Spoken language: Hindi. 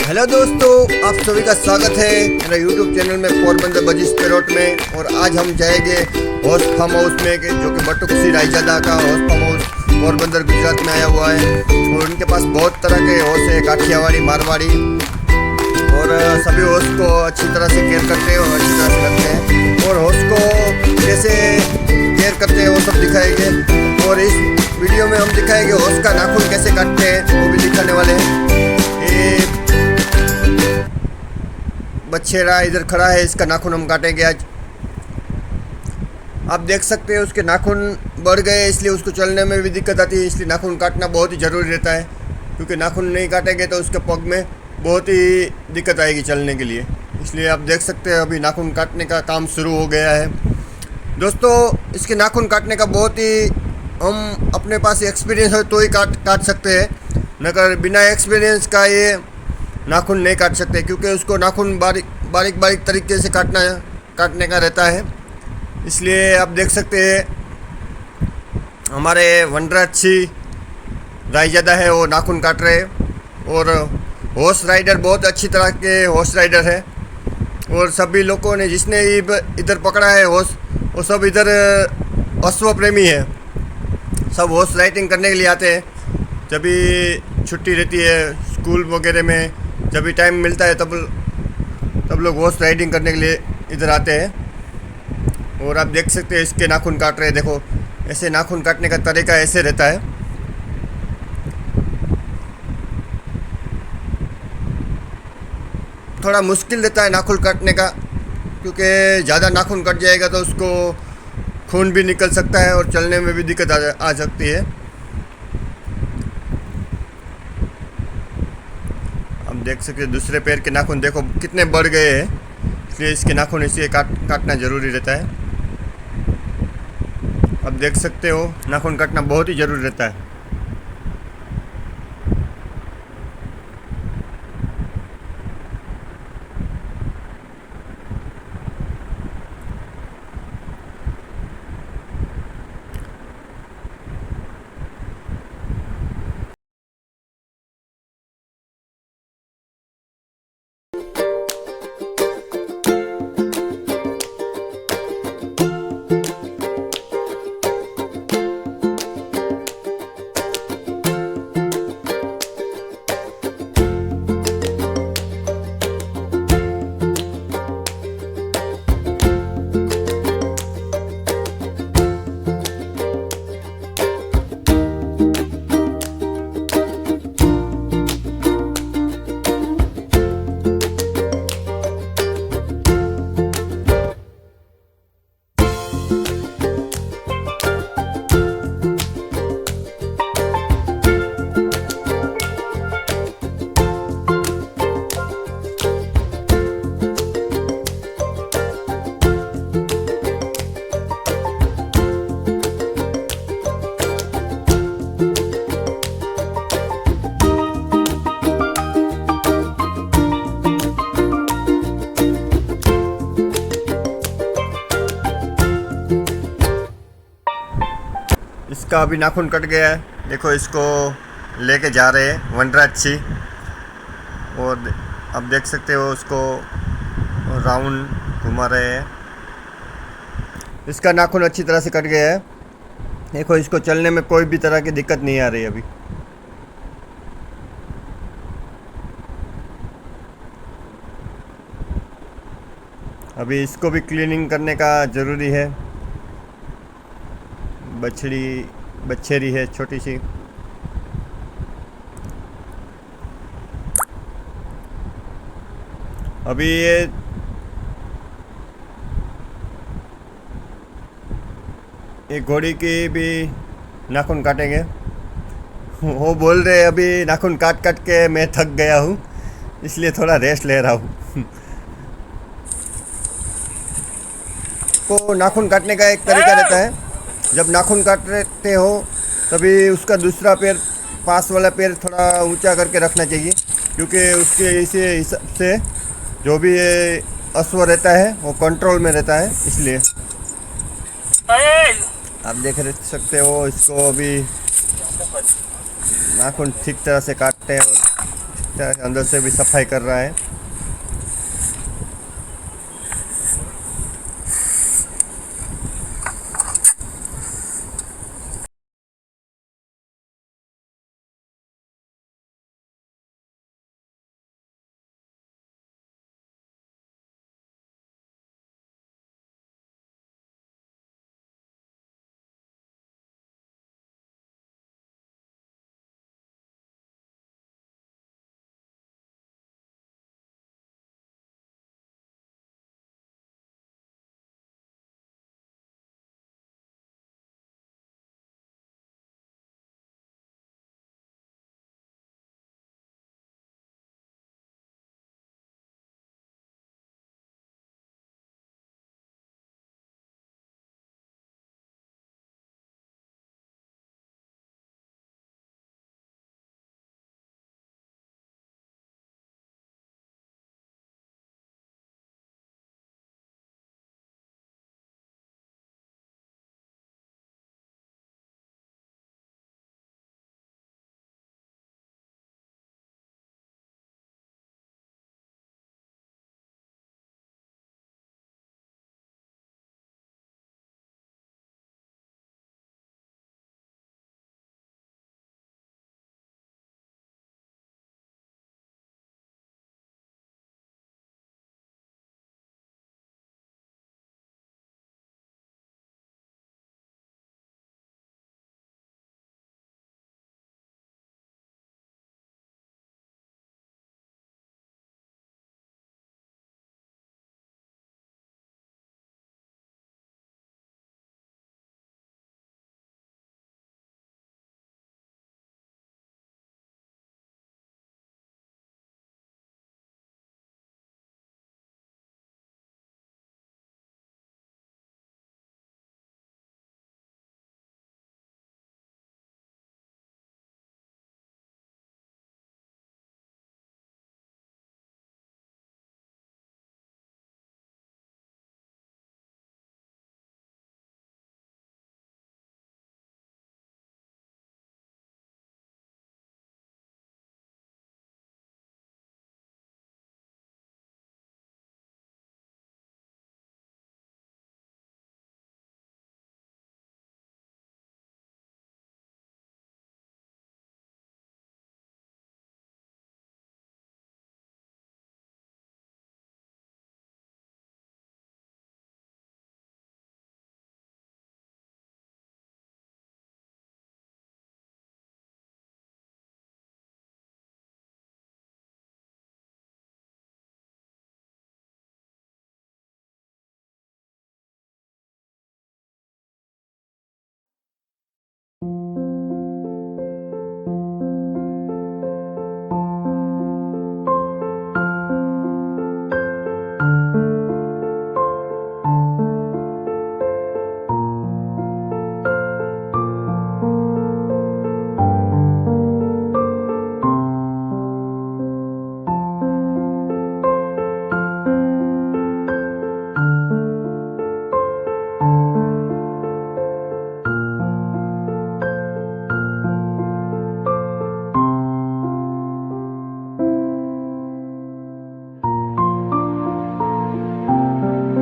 हेलो दोस्तों, आप सभी का स्वागत है मेरा यूट्यूब चैनल में पोरबंदर बजीज पेरोट में। और आज हम जाएंगे हॉर्स फार्म हाउस में जो कि बटुकसी रायजादा का horse farm house Porbandar Gujarat में आया हुआ है। और उनके पास बहुत तरह के हॉर्स है, काठियावाड़ी, मारवाड़ी, और सभी हॉर्स को अच्छी तरह से केयर करते हैं और अच्छी तरह से रखते हैं। और हॉर्स को कैसे केयर करते हैं वो सब दिखाएंगे। और इस वीडियो में हम दिखाएंगे हॉर्स का नाखून कैसे काटते हैं, वो भी दिखाने वाले हैं। ये बछेरा इधर खड़ा है, इसका नाखून हम काटेंगे आज। आप देख सकते हैं उसके नाखून बढ़ गए, इसलिए उसको चलने में भी दिक्कत आती है। इसलिए नाखून काटना बहुत ही ज़रूरी रहता है, क्योंकि नाखून नहीं काटेंगे तो उसके पग में बहुत ही दिक्कत आएगी चलने के लिए। इसलिए आप देख सकते हैं अभी नाखून काटने का काम शुरू हो गया है। दोस्तों, इसके नाखून काटने का बहुत ही हम अपने पास एक्सपीरियंस हो तो ही काट सकते हैं, मगर बिना एक्सपीरियंस का ये नाखून नहीं काट सकते, क्योंकि उसको नाखून बारीक तरीके से काटने का रहता है। इसलिए आप देख सकते हैं हमारे वनराज रायजादा है, वो नाखून काट रहे हैं। और हॉर्स राइडर बहुत अच्छी तरह के हॉर्स राइडर है। और सभी लोगों ने जिसने इधर पकड़ा है हॉर्स, वो सब इधर अश्व प्रेमी है। सब हॉर्स राइडिंग करने के लिए आते हैं, जब भी छुट्टी रहती है स्कूल वगैरह में, जब भी टाइम मिलता है तब लोग हॉर्स राइडिंग करने के लिए इधर आते हैं। और आप देख सकते हैं इसके नाखून काट रहे हैं। देखो, ऐसे नाखून काटने का तरीका ऐसे रहता है। थोड़ा मुश्किल रहता है नाखून काटने का, क्योंकि ज़्यादा नाखून कट जाएगा तो उसको खून भी निकल सकता है और चलने में भी दिक्कत आ सकती है। हम देख सकते हैं दूसरे पैर के नाखून देखो कितने बढ़ गए हैं, इसलिए इसके नाखून इसलिए काटना ज़रूरी रहता है। अब देख सकते हो नाखून काटना बहुत ही ज़रूरी रहता है। इसका अभी नाखून कट गया है। देखो, इसको लेके जा रहे हैं वनराज। और अब देख सकते हो उसको राउंड घुमा रहे हैं। इसका नाखून अच्छी तरह से कट गया है। देखो, इसको चलने में कोई भी तरह की दिक्कत नहीं आ रही अभी। अभी इसको भी क्लीनिंग करने का ज़रूरी है। बछेरी है छोटी सी। अभी ये घोड़ी की भी नाखून काटेंगे। वो बोल रहे अभी नाखून काट के मैं थक गया हूँ, इसलिए थोड़ा रेस्ट ले रहा हूँ। को नाखून काटने का एक तरीका रहता है। जब नाखून काटते हो तभी उसका दूसरा पैर, पास वाला पैर थोड़ा ऊंचा करके रखना चाहिए, क्योंकि उसके इसी हिसाब से जो भी ये अश्व रहता है वो कंट्रोल में रहता है। इसलिए आप देख सकते हो इसको अभी नाखून ठीक तरह से काटते हैं और सकता है, अंदर से भी सफाई कर रहा है।